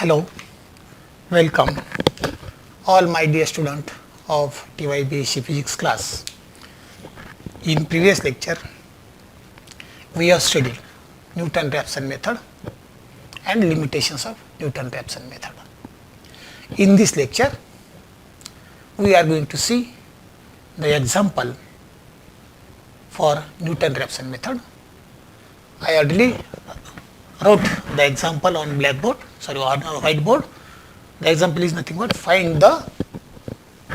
Hello, welcome all my dear student of TYBSc physics class. In previous lecture, we have studied Newton-Raphson method and limitations of Newton-Raphson method. In this lecture, we are going to see the example for Newton-Raphson method. I already wrote the example on whiteboard. The example is nothing but find the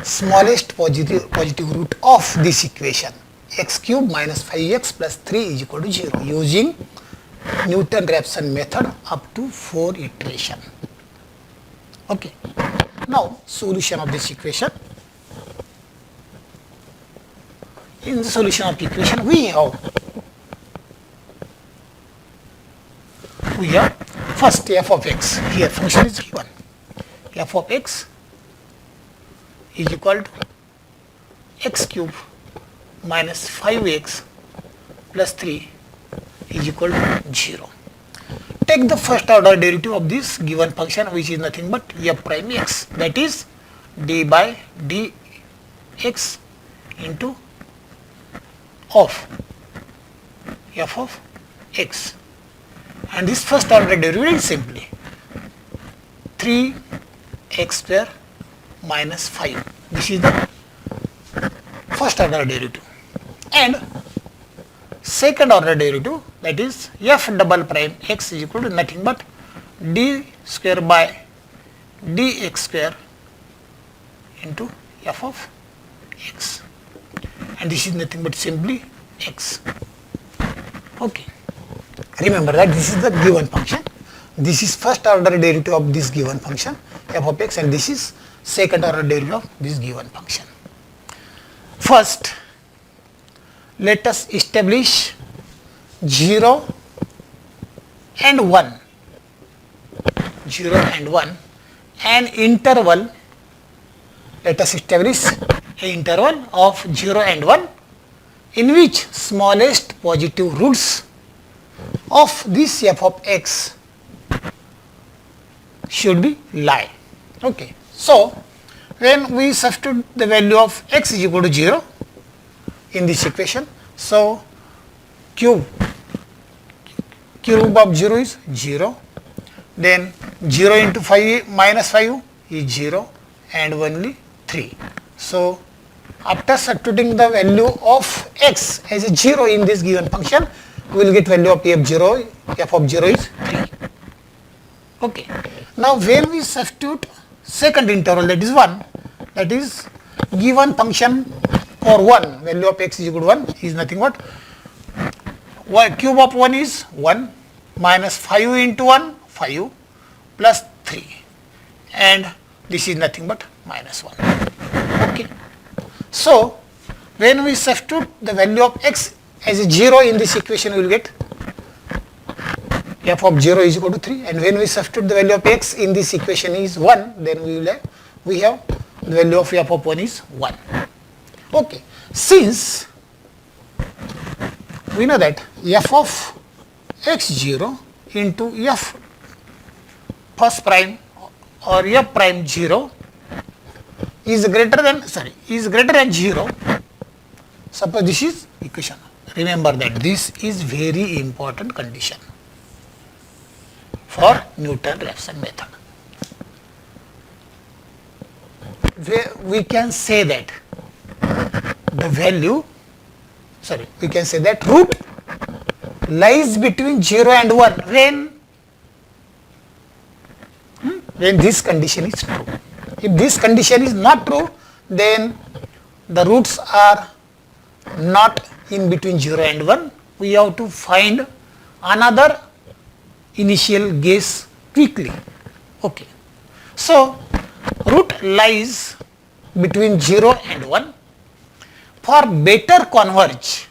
smallest positive root of this equation, x cube minus 5x plus 3 is equal to 0, using Newton-Raphson method up to 4 iteration. Okay. Now solution of this equation. In the solution of the equation we have first f of x, here function is given, f of x is equal to x cube minus 5x plus 3 is equal to 0. Take the first order derivative of this given function, which is nothing but f prime x, that is d by dx into of f of x. And this first order derivative is simply 3x square minus 5. This is the first order derivative. And second order derivative, that is f double prime x is equal to nothing but d square by dx square into f of x. And this is nothing but simply x. Okay. Remember that this is the given function. This is first order derivative of this given function f of x, and this is second order derivative of this given function. First, let us establish 0 and 1, 0 and 1, an interval. Let us establish an interval of 0 and 1 in which smallest positive roots of this f of x should be lie. Okay. So, when we substitute the value of x is equal to 0 in this equation, so cube of 0 is 0, then 0 into 5 minus 5 is 0 and only 3. So, after substituting the value of x as a 0 in this given function, we will get value of f of 0 is 3. Okay. Now when we substitute second interval, that is 1, that is given function for 1, value of x is equal to 1 is nothing but cube of 1 is 1 minus 5 into 1, 5 plus 3, and this is nothing but minus 1. Okay. So when we substitute the value of x as a 0 in this equation, we will get f of 0 is equal to 3, and when we substitute the value of x in this equation is 1, then we have the value of f of 1 is 1. Okay. Since we know that f of x0 into f first prime or f prime 0 is greater than 0, suppose this is equation. Remember that this is very important condition for Newton-Raphson method. We can say that root lies between 0 and 1 when this condition is true. If this condition is not true, then the roots are not in between 0 and 1. We have to find another initial guess quickly. Okay. So root lies between 0 and 1. For better converge,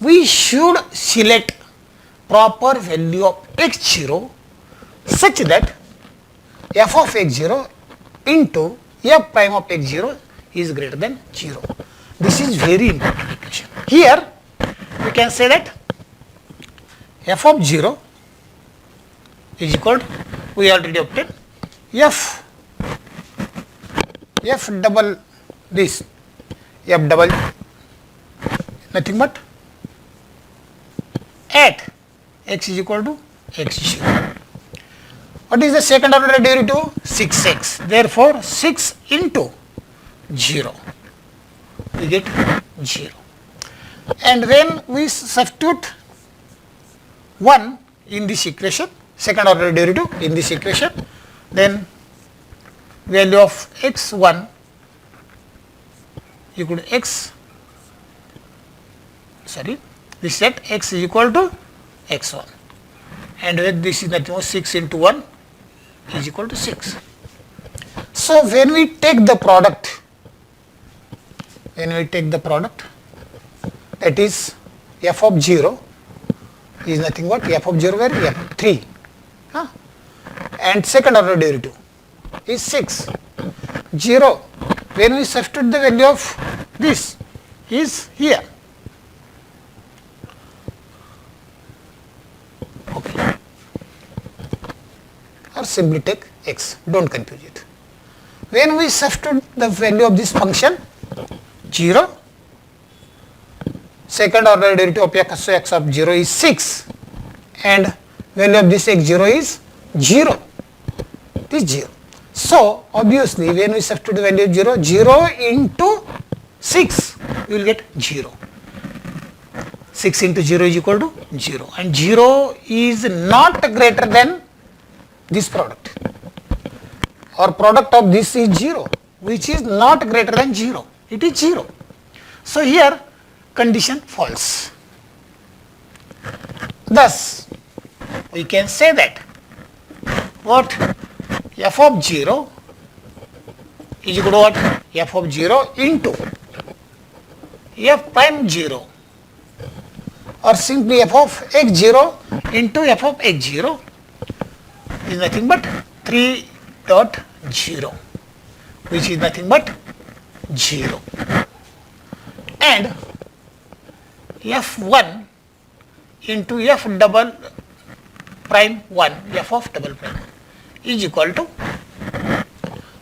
we should select proper value of x0 such that f of x0 into f prime of x0 is greater than 0. This is very important equation. Here we can say that f of 0 is equal to we already obtained f double this, f double nothing but at x is equal to x0. What is the second order derivative? 6x. Therefore, 6 into 0, we get 0. And when we substitute 1 in this equation, second order derivative in this equation, then value of x1 equal to this set x is equal to x1, and when this is nothing but 6 into 1 is equal to 6. So when we take the product, that is f of 0 is nothing but f of 0 where f3, and second order derivative is 6. 0, when we substitute the value of this is here. Okay. Or simply take x, don't confuse it. When we substitute the value of this function 0, second order derivative of x of 0 is 6, and value of this x0 is 0. It is 0. So obviously when we substitute the value of 0, 0 into 6, we will get 0. 6 into 0 is equal to 0, and 0 is not greater than this product, or product of this is 0, which is not greater than 0. It is 0. So here condition false. Thus we can say that what f of 0 is equal to what? F of 0 into f prime 0, or simply f of x0 into f of x0 is nothing but 3.0, which is nothing but 0, and f1 into f double prime 1, f of double prime is equal to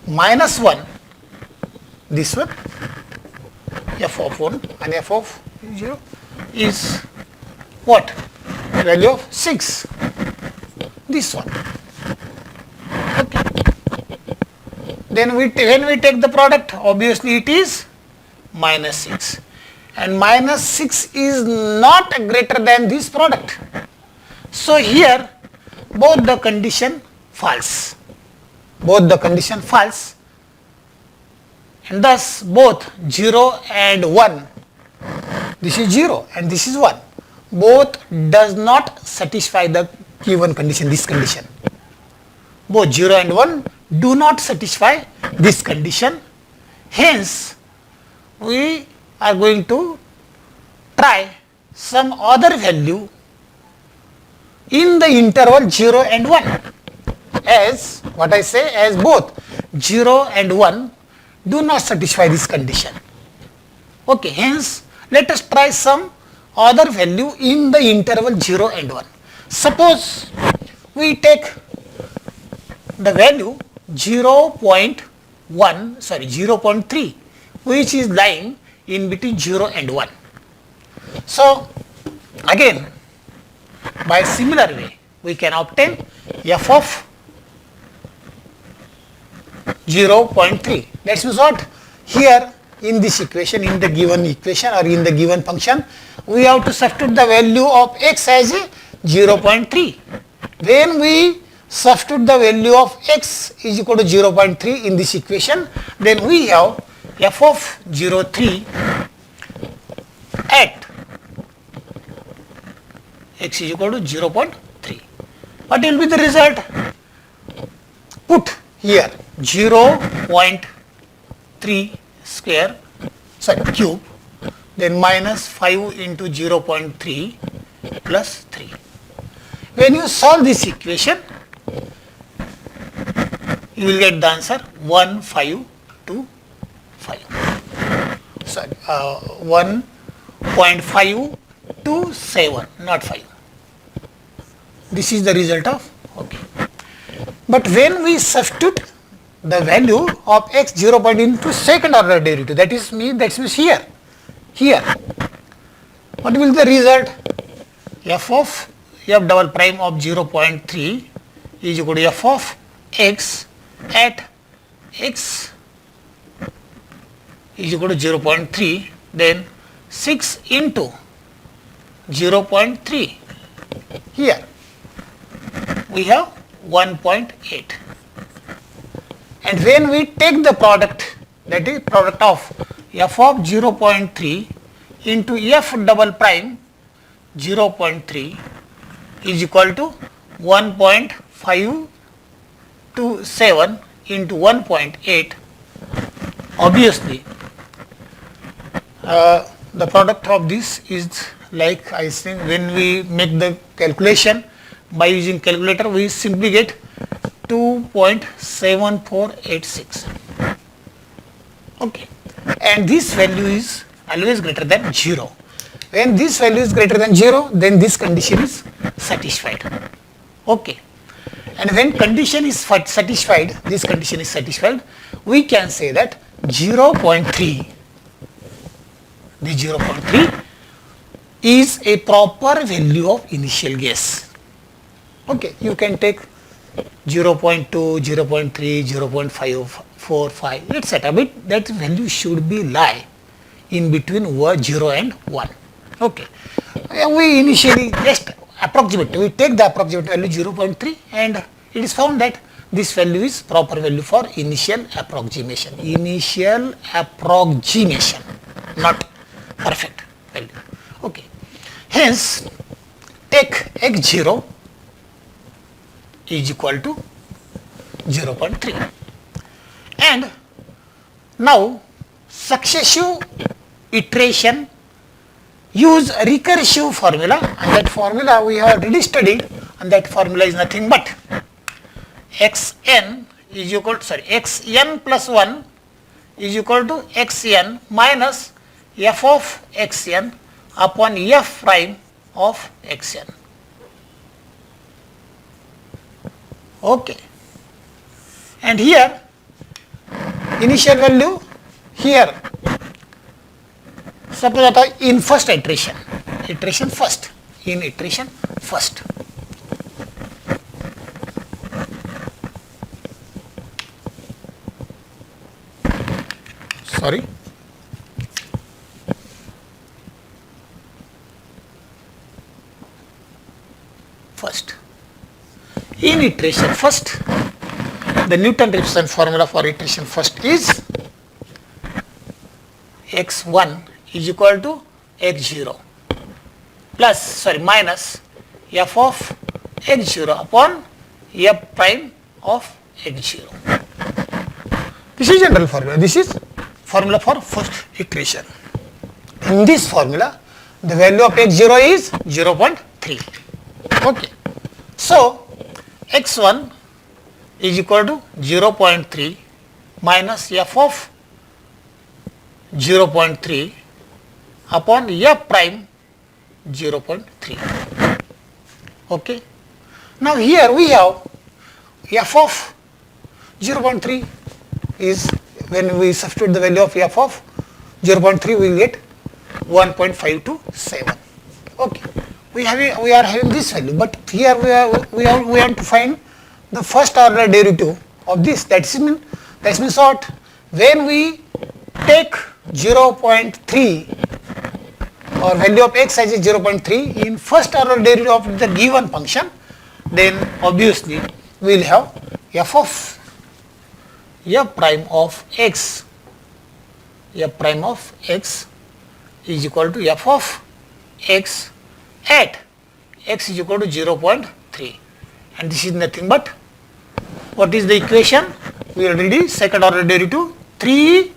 minus 1, this one, f of 1 and f of 0 is what? Value of 6, this one. Okay. Then when we take the product, obviously it is minus 6, and minus 6 is not greater than this product. So here both the condition false, and thus both 0 and 1, this is 0 and this is 1, both does not satisfy the given condition, this condition. Both 0 and 1 do not satisfy this condition. Hence we are going to try some other value in the interval 0 and 1, as what I say, as both 0 and 1 do not satisfy this condition. Okay, hence let us try some other value in the interval 0 and 1. Suppose we take the value 0.3, which is lying in between 0 and 1. So again, by similar way we can obtain f of 0.3. That means what? Here in this equation, in the given equation or in the given function, we have to substitute the value of x as a 0.3. When we substitute the value of x is equal to 0.3 in this equation, then we have f of 0.3 at x is equal to 0.3. What will be the result? Put here 0.3 square, cube, then minus 5 into 0.3 plus 3. When you solve this equation, you will get the answer 1.525. 1.527, not 5. This is the result of, okay. But when we substitute the value of x 0 point into second order derivative, that means here, what will be the result? F of f double prime of 0.3 is equal to f of x at x is equal to 0.3, then 6 into 0.3, here we have 1.8, and when we take the product, that is product of f of 0.3 into f double prime 0.3 is equal to 1.527 into 1.8. Obviously, the product of this is like, I think when we make the calculation by using calculator, we simply get 2.7486. Okay, and this value is always greater than 0. When this value is greater than 0, then this condition is satisfied. Okay, and when condition is satisfied, this condition is satisfied, we can say that 0.3, the 0.3 is a proper value of initial guess. Okay, you can take 0.2, 0.3, 0.545, etc. But that value should be lie in between 0 and 1. Okay, we initially just approximate, we take the approximate value 0.3, and it is found that this value is proper value for initial approximation. Initial approximation, not perfect value. Okay, hence take x0 is equal to 0.3, and now successive iteration use recursive formula, and that formula we have already studied, and that formula is nothing but xn is equal to, xn plus 1 is equal to xn minus f of xn upon f prime of xn. Okay, and here initial value, here suppose that in first iteration first, sorry, first, in iteration first, the Newton-Raphson formula for iteration first is x1 is equal to x0 minus f of x0 upon f prime of x0. This is general formula. This is formula for first iteration. In this formula, the value of x0 is 0.3. Okay, so x1 is equal to 0.3 minus f of 0.3 upon f prime 0.3. Okay, now here we have f of 0.3 is, when we substitute the value of f of 0.3, we will get 1.527. Okay, we are having this value, but here we want to find the first order derivative of this. That means what? When we take 0.3 or value of x as a 0.3 in first order derivative of the given function, then obviously we will have f of f prime of x is equal to f of x at x is equal to 0.3, and this is nothing but, what is the equation? We already second order derivative 3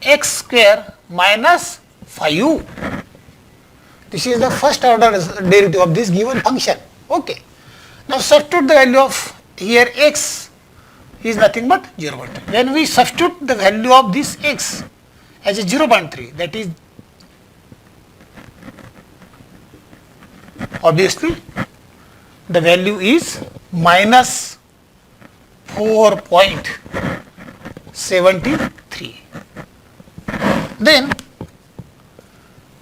x square minus 5. This is the first order derivative of this given function. Okay, now substitute the value of here x is nothing but 0.3. When we substitute the value of this x as a 0.3, that is obviously the value is minus 4.73. Then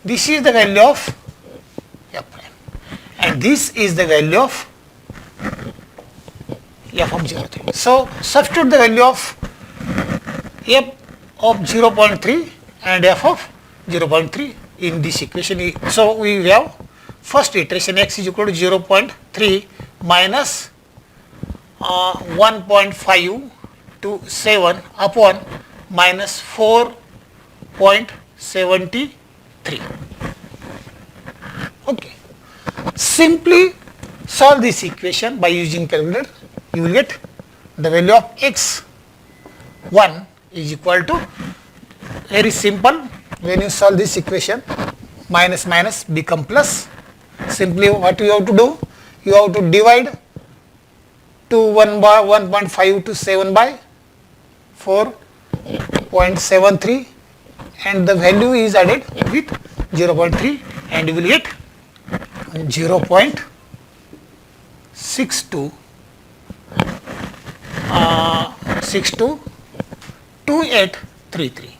this is the value of f prime and this is the value of f of 0.3. So substitute the value of f of 0.3 and f of 0.3 in this equation. So we have first iteration x is equal to 0.3 minus 1.527 upon minus 4.73. Okay. Simply solve this equation by using calculator. You will get the value of x1 is equal to, very simple, when you solve this equation, minus minus become plus. Simply what you have to do, you have to divide 1 by 1.5 to 7 by 4.73 and the value is added with 0.3 and you will get 0.622833.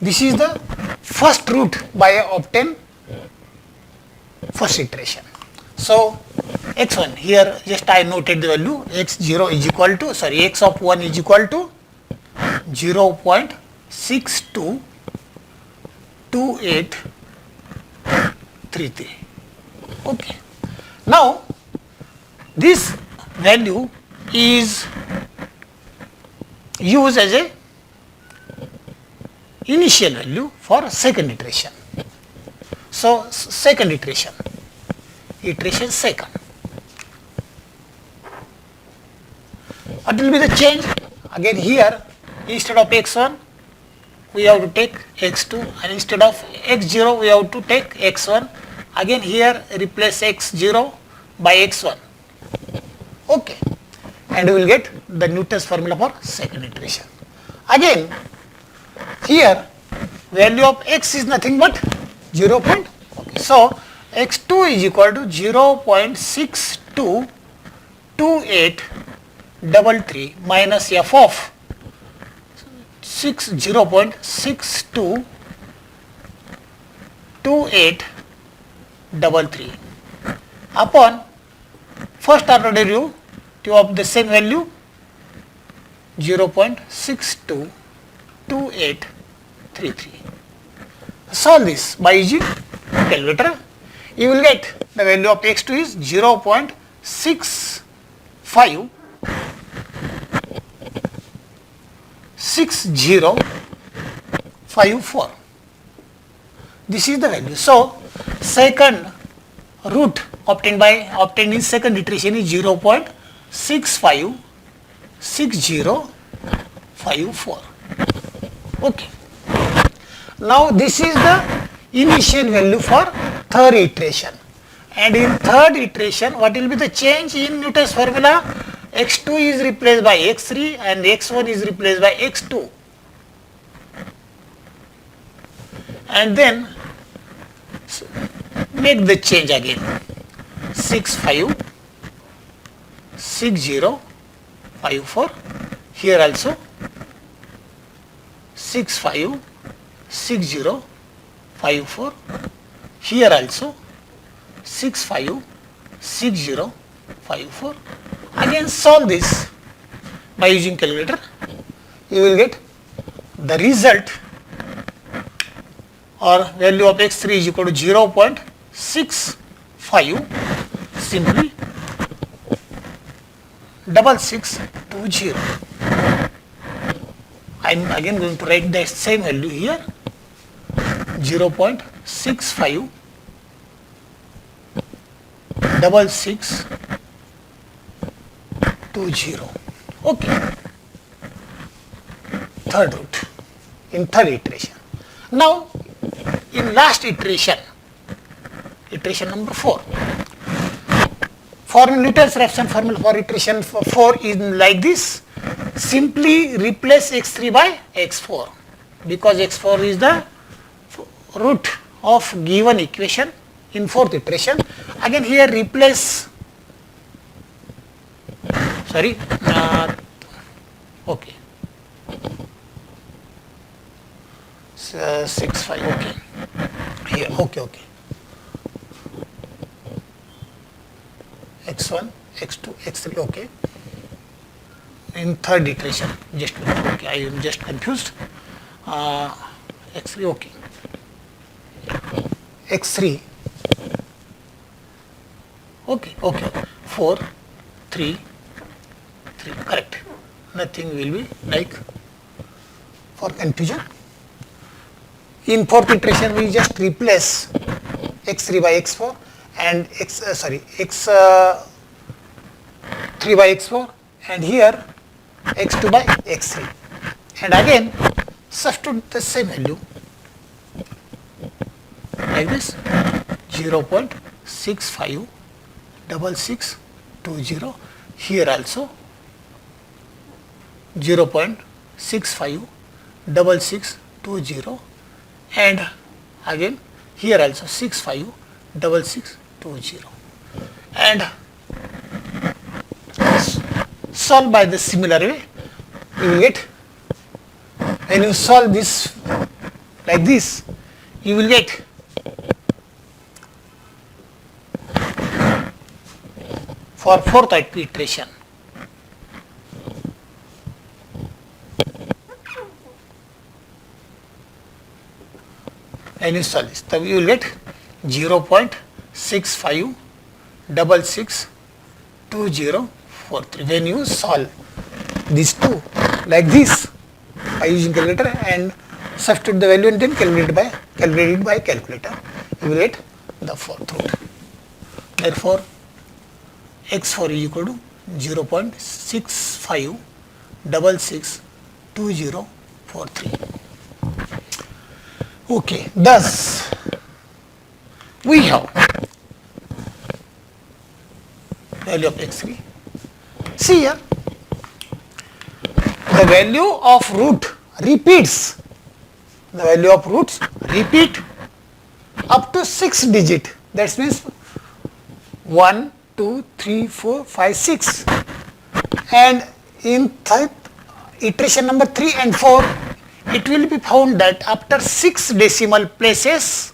This is the first root by obtain first iteration. So x1 here just I noted the value x0 is equal to, x of 1 is equal to 0.622833. Okay. Now this value is used as a initial value for second iteration. So second iteration second. What will be the change? Again here instead of x1 we have to take x2 and instead of x0 we have to take x1. Again here replace x0 by x1. Okay. And we will get the Newton's formula for second iteration. Again here value of x is nothing but 0. Okay. So x2 is equal to 0.622833 minus f of 0.622833 upon first order derivative of the same value 0.622833. Solve this by using calculator. You will get the value of x2 is 0.6054. This is the value. So second root obtained in second iteration is 0.656054. Okay. Now this is the initial value for third iteration, and in third iteration what will be the change in Newton's formula? x2 is replaced by x3 and x1 is replaced by x2, and then make the change again 656054, here also 656054, here also 656054. Again solve this by using calculator. You will get the result or value of x3 is equal to 0.65, simply 6620. I am again going to write the same value here 0.65 6620. Okay. Third root in third iteration. Now in last iteration number 4, for Newton's fraction formula for iteration 4 is like this. Simply replace x3 by x4 because x4 is the root of given equation in fourth iteration. Again here replace sorry, okay, 6 5, okay, here, okay, x1 x2 x3, okay. In third iteration, just okay, I am just confused. X3, okay, x3, okay, 4 3 3, correct. Nothing will be like for confusion. In fourth iteration, we just replace x3 by x4 and x3 by x4, and here x2 by x3, and again substitute the same value like this, 0.656620, here also 0.656620, and again here also 656620, and solve by the similar way. You will get, when you solve this like this, you will get for fourth iteration, and you solve this, then you will get 0.65662043. When you solve these two like this by using calculator and substitute the value and then calculate it by calculator, you will get the fourth root. Therefore, x4 is equal to 0.65662043. Okay, thus we have value of x3. See here, the value of root repeats, the value of roots repeat up to 6 digit. That means 1, 2, 3, 4, 5, 6. And in third iteration number 3 and 4, it will be found that after 6 decimal places,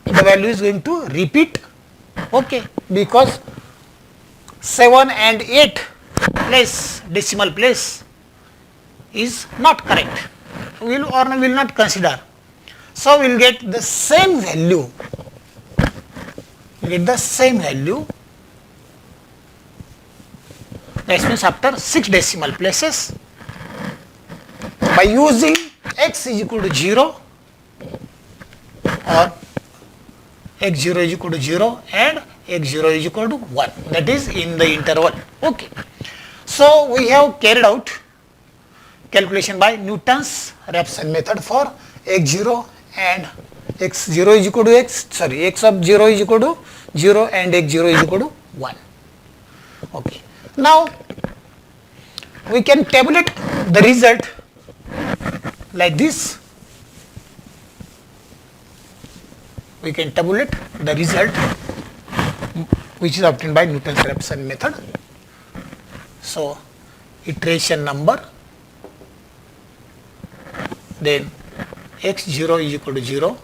the value is going to repeat, okay, because 7 and 8 place, decimal place is not correct, will not consider. So we will get the same value, that means after 6 decimal places, by using x is equal to 0 or x0 is equal to 0 and x0 is equal to 1, that is in the interval. Okay. So we have carried out calculation by Newton's Raphson method for x0 and x0 is equal to x of 0 is equal to 0 and x0 is equal to 1. Okay. Now we can tabulate the result like this. We can tabulate the result which is obtained by Newton's Raphson method. So iteration number, then x0 is equal to 0,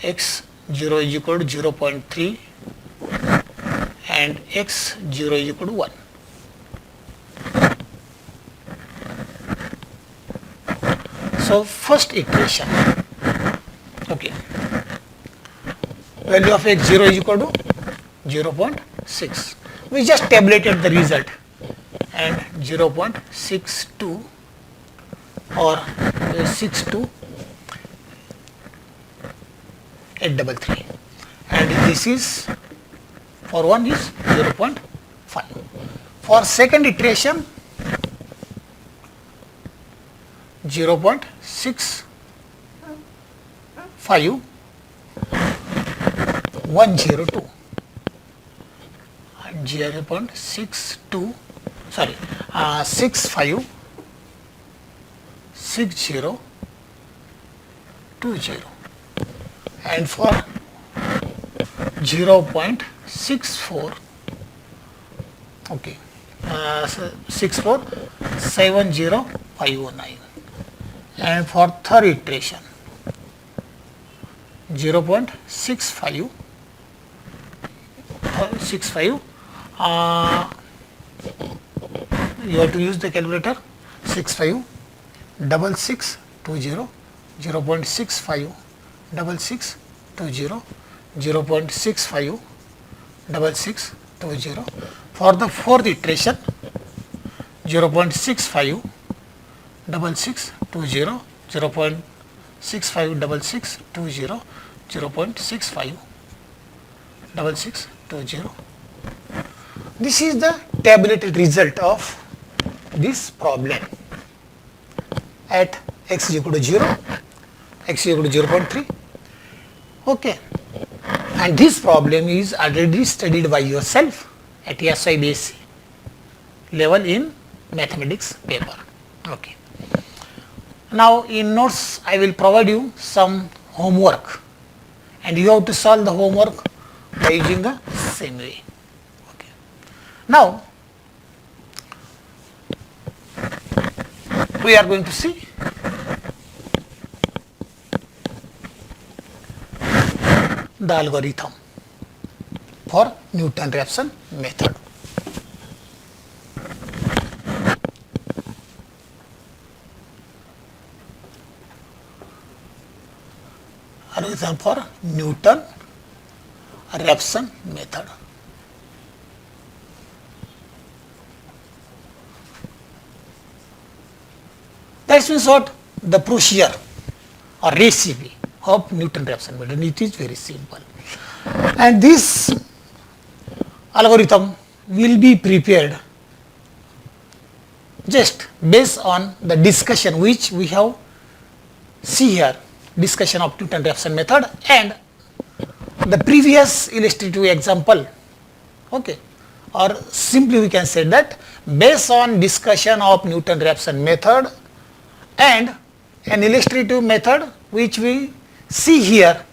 x0 is equal to 0.3 and x0 is equal to 1. So first iteration, okay, value of x0 is equal to 0.6. We just tabulated the result and 0.62 or 62833, and this is for one is 0.5. For second iteration 0.65102 and 0.62 656020, and for 0.64, okay, 647059, and for third iteration 0.65 you have to use the calculator. 656620, 0.65 6620, 0.65 6620. For the fourth iteration 0.65 6620, 0.65 6620, 0.65 6620. This is the tabulated result of this problem at x is equal to 0, x is equal to 0.3. Okay. And this problem is already studied by yourself at TYBSc level in mathematics paper. Okay. Now in notes I will provide you some homework, and you have to solve the homework by using the same way. Okay. Now we are going to see the algorithm for Newton-Raphson method. Algorithm for Newton-Raphson method. That means what? The procedure or recipe of Newton-Raphson method. It is very simple, and this algorithm will be prepared just based on the discussion which we have see here, discussion of Newton-Raphson method and the previous illustrative example. Okay. Or simply we can say that based on discussion of Newton-Raphson method and an illustrative method which we see here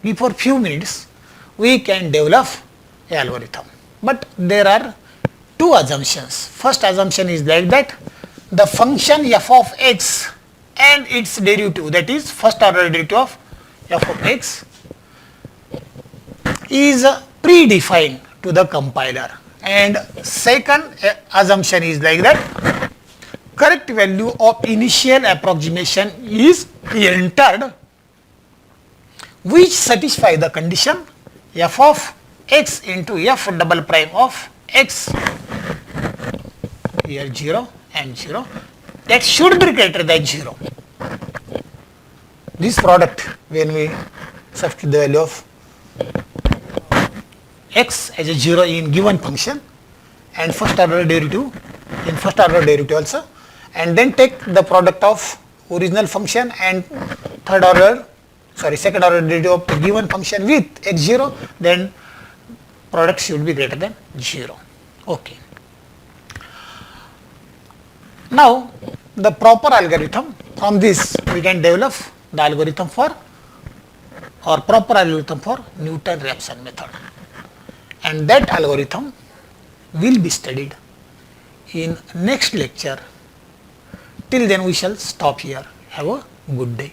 before few minutes, we can develop a algorithm. But there are two assumptions. First assumption is like that the function f of x and its derivative, that is first order derivative of f of x, is predefined to the compiler, and second assumption is like that correct value of initial approximation is entered which satisfy the condition f of x into f double prime of x, here 0 and 0, that should be greater than 0. This product, when we substitute the value of x as a 0 in given function and first order derivative in first order derivative also, and then take the product of original function and second order derivative of the given function with x0, then product should be greater than 0. Okay. Now the proper algorithm, from this we can develop the algorithm for or proper algorithm for Newton-Raphson method, and that algorithm will be studied in next lecture. Till then we shall stop here. Have a good day.